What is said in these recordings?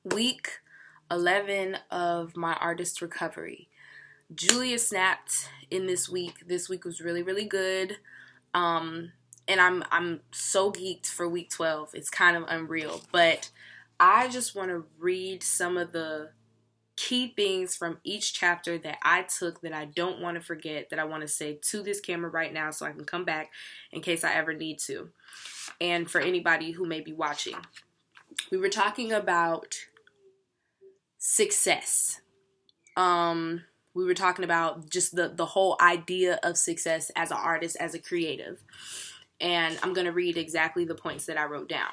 Week 11 of my artist recovery. Julia snapped in this week. This week was really, really good. And I'm so geeked for week 12. It's kind of unreal. But I just want to read some of the key things from each chapter that I took that I don't want to forget, that I want to say to this camera right now so I can come back in case I ever need to. And for anybody who may be watching. We were talking about success. We were talking about just the whole idea of success as an artist, as a creative. And I'm going to read exactly the points that I wrote down.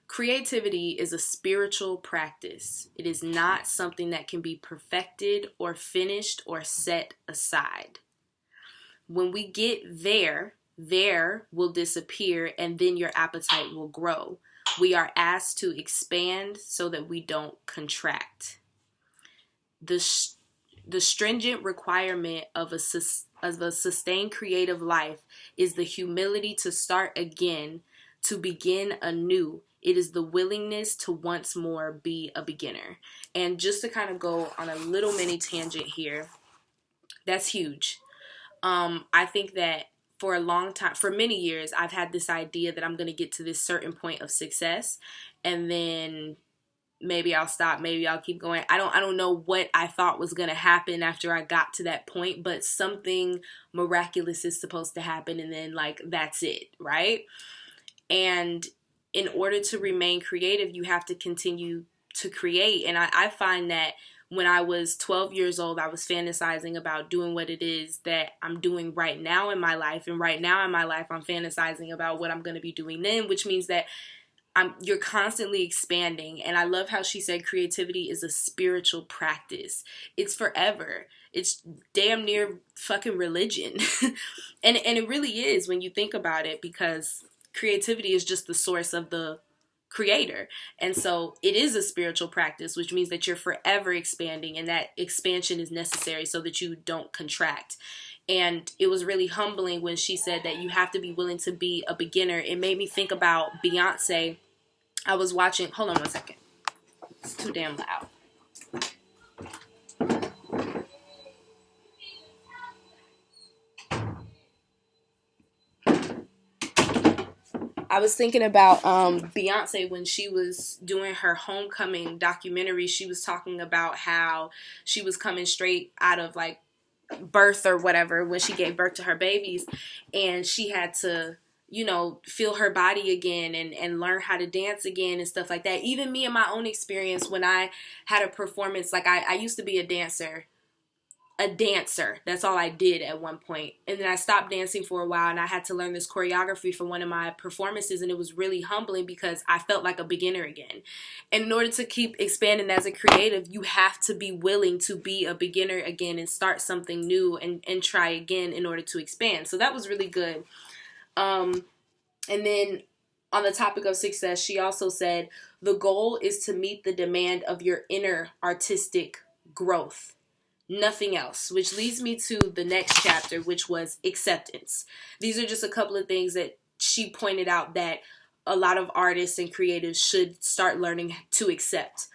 Creativity is a spiritual practice. It is not something that can be perfected or finished or set aside. When we get there will disappear, and then your appetite will grow. We are asked to expand so that we don't contract. The stringent requirement of a sustained creative life is the humility to start again, to begin anew. It is the willingness to once more be a beginner. And just to kind of go on a little mini tangent here, that's huge. I think that for a long time, for many years, I've had this idea that I'm going to get to this certain point of success, and then maybe I'll stop, maybe I'll keep going. I don't know what I thought was going to happen after I got to that point, but something miraculous is supposed to happen, and then that's it, right? And in order to remain creative, you have to continue to create. And I find that when I was 12 years old, I was fantasizing about doing what it is that I'm doing right now in my life. And right now in my life, I'm fantasizing about what I'm going to be doing then, which means that you're constantly expanding. And I love how she said creativity is a spiritual practice. It's forever. It's damn near fucking religion. and it really is when you think about it, because creativity is just the source of the creator. And so it is a spiritual practice, which means that you're forever expanding, and that expansion is necessary so that you don't contract. And it was really humbling when she said that you have to be willing to be a beginner. It made me think about Beyonce. I was watching, hold on one second. It's too damn loud. I was thinking about Beyonce when she was doing her homecoming documentary. She was talking about how she was coming straight out of birth or whatever when she gave birth to her babies, and she had to feel her body again and learn how to dance again and stuff like that. Even me in my own experience, when I had a performance, I used to be a dancer. That's all I did at one point. And then I stopped dancing for a while, and I had to learn this choreography for one of my performances, and it was really humbling because I felt like a beginner again. And in order to keep expanding as a creative, you have to be willing to be a beginner again and start something new and try again in order to expand. So that was really good. And then on the topic of success, she also said, the goal is to meet the demand of your inner artistic growth. Nothing else, which leads me to the next chapter, which was acceptance. These are just a couple of things that she pointed out that a lot of artists and creatives should start learning to accept.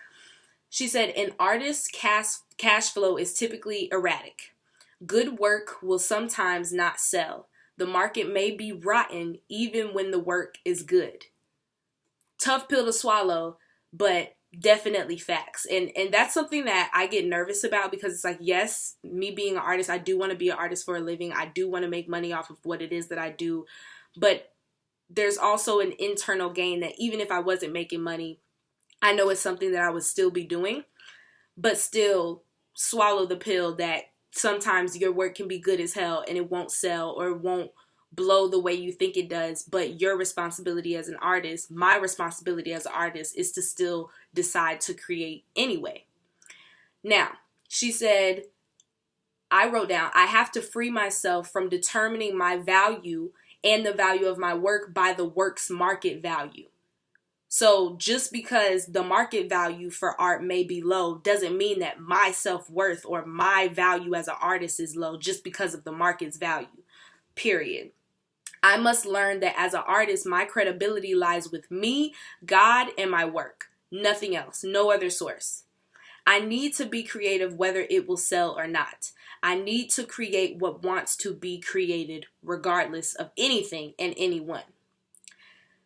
She said, an artist's cash flow is typically erratic. Good work will sometimes not sell. The market may be rotten even when the work is good. Tough pill to swallow, but definitely facts. And that's something that I get nervous about, because it's yes, me being an artist, I do want to be an artist for a living. I do want to make money off of what it is that I do. But there's also an internal gain that even if I wasn't making money, I know it's something that I would still be doing, but still swallow the pill that sometimes your work can be good as hell and it won't sell or it won't blow the way you think it does. But your responsibility as an artist, my responsibility as an artist, is to still decide to create anyway. Now, she said, I wrote down, I have to free myself from determining my value and the value of my work by the work's market value. So just because the market value for art may be low doesn't mean that my self-worth or my value as an artist is low just because of the market's value, period. I must learn that as an artist, my credibility lies with me, God, and my work, Nothing else. No other source. I need to be creative whether it will sell or not. I need to create what wants to be created regardless of anything and anyone.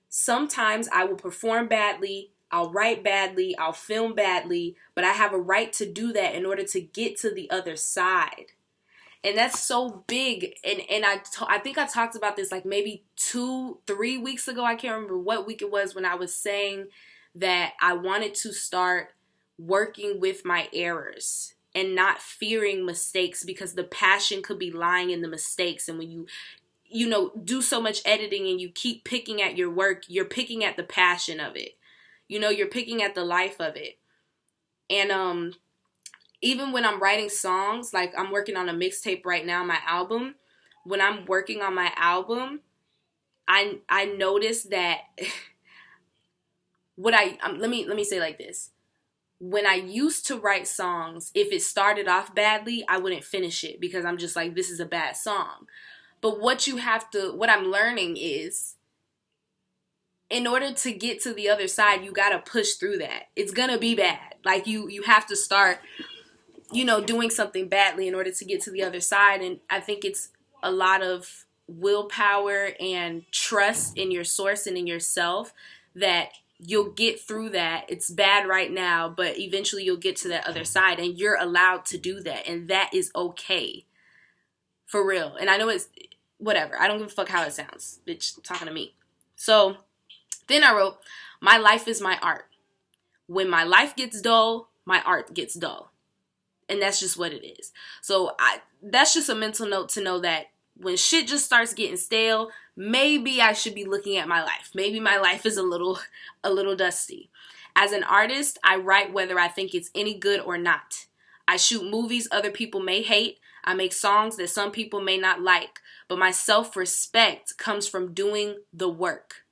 Sometimes I will perform badly, I'll write badly, I'll film badly, but I have a right to do that in order to get to the other side. And that's so big. And I think I talked about this like maybe 2-3 weeks ago. I can't remember what week it was when I was saying that I wanted to start working with my errors and not fearing mistakes, because the passion could be lying in the mistakes. And when you do so much editing and you keep picking at your work, you're picking at the passion of it. You're picking at the life of it. And even when I'm writing songs, like I'm working on a mixtape right now, my album. When I'm working on my album, I notice that let me say it like this. When I used to write songs, if it started off badly, I wouldn't finish it because I'm just like, this is a bad song. But what I'm learning is, in order to get to the other side, you got to push through that. It's going to be bad. Like you have to start, doing something badly in order to get to the other side. And I think it's a lot of willpower and trust in your source and in yourself that you'll get through that. It's bad right now, but eventually you'll get to that other side, and you're allowed to do that. And that is okay. For real. And I know it's whatever. I don't give a fuck how it sounds. Bitch, talking to me. So then I wrote, my life is my art. When my life gets dull, my art gets dull. And that's just what it is. So that's just a mental note to know that when shit just starts getting stale, maybe I should be looking at my life. Maybe my life is a little dusty. As an artist, I write whether I think it's any good or not. I shoot movies other people may hate. I make songs that some people may not like. But my self-respect comes from doing the work.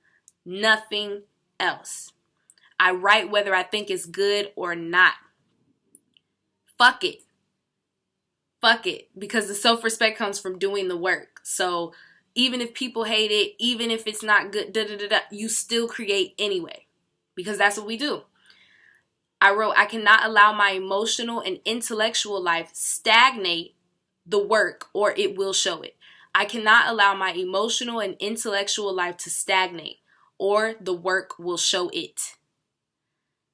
Nothing else. I write whether I think it's good or not. Fuck it. Fuck it. Because the self-respect comes from doing the work. So even if people hate it, even if it's not good, you still create anyway. Because that's what we do. I wrote, I cannot allow my emotional and intellectual life stagnate the work, or it will show it. I cannot allow my emotional and intellectual life to stagnate, or the work will show it.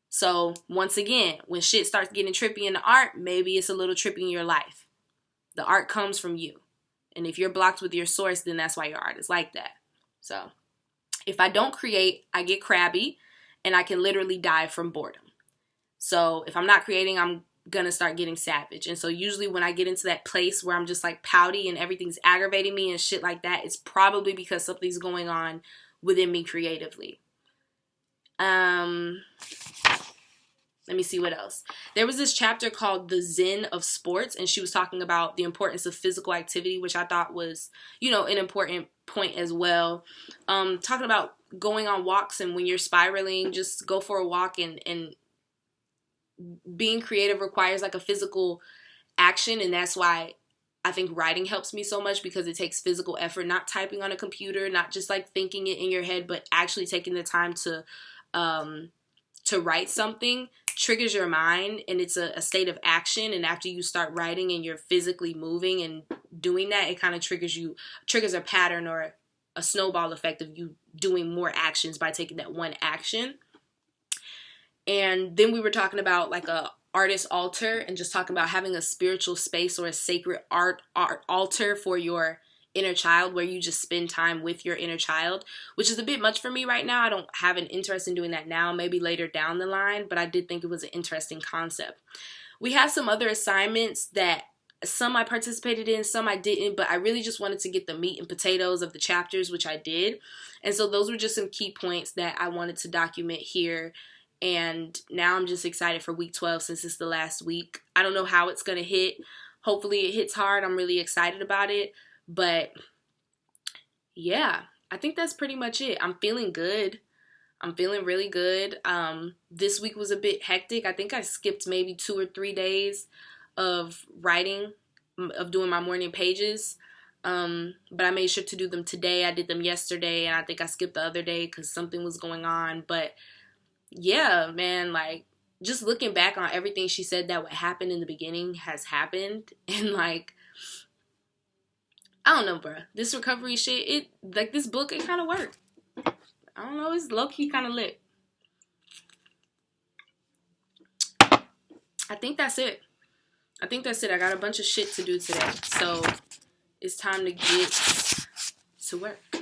So once again, when shit starts getting trippy in the art, maybe it's a little trippy in your life. The art comes from you. And if you're blocked with your source, then that's why your art is like that. So if I don't create, I get crabby and I can literally die from boredom. So if I'm not creating, I'm going to start getting savage. And so usually when I get into that place where I'm just like pouty and everything's aggravating me and shit like that, it's probably because something's going on within me creatively. Let me see what else. There was this chapter called The Zen of Sports, and she was talking about the importance of physical activity, which I thought was, an important point as well. Talking about going on walks, and when you're spiraling, just go for a walk, and being creative requires like a physical action, and that's why I think writing helps me so much, because it takes physical effort, not typing on a computer, not just like thinking it in your head, but actually taking the time to write something triggers your mind, and it's a state of action. And after you start writing and you're physically moving and doing that, it kind of triggers a pattern or a snowball effect of you doing more actions by taking that one action. And then we were talking about like a artist altar, and just talking about having a spiritual space or a sacred art altar for your inner child, where you just spend time with your inner child, which is a bit much for me right now. I don't have an interest in doing that now, maybe later down the line, but I did think it was an interesting concept. We have some other assignments that some I participated in, some I didn't, but I really just wanted to get the meat and potatoes of the chapters, which I did. And so those were just some key points that I wanted to document here. And now I'm just excited for week 12 since it's the last week. I don't know how it's going to hit. Hopefully it hits hard. I'm really excited about it. But yeah, I think that's pretty much it. I'm feeling good. I'm feeling really good. This week was a bit hectic. I think I skipped maybe 2 or 3 days of writing, of doing my morning pages. But I made sure to do them today. I did them yesterday, and I think I skipped the other day because something was going on. But yeah, man, like, just looking back on everything she said that would happen in the beginning has happened. And, like, I don't know, bruh. This recovery shit, like, this book, it kind of worked. I don't know, it's low-key kind of lit. I think that's it. I got a bunch of shit to do today. So, it's time to get to work.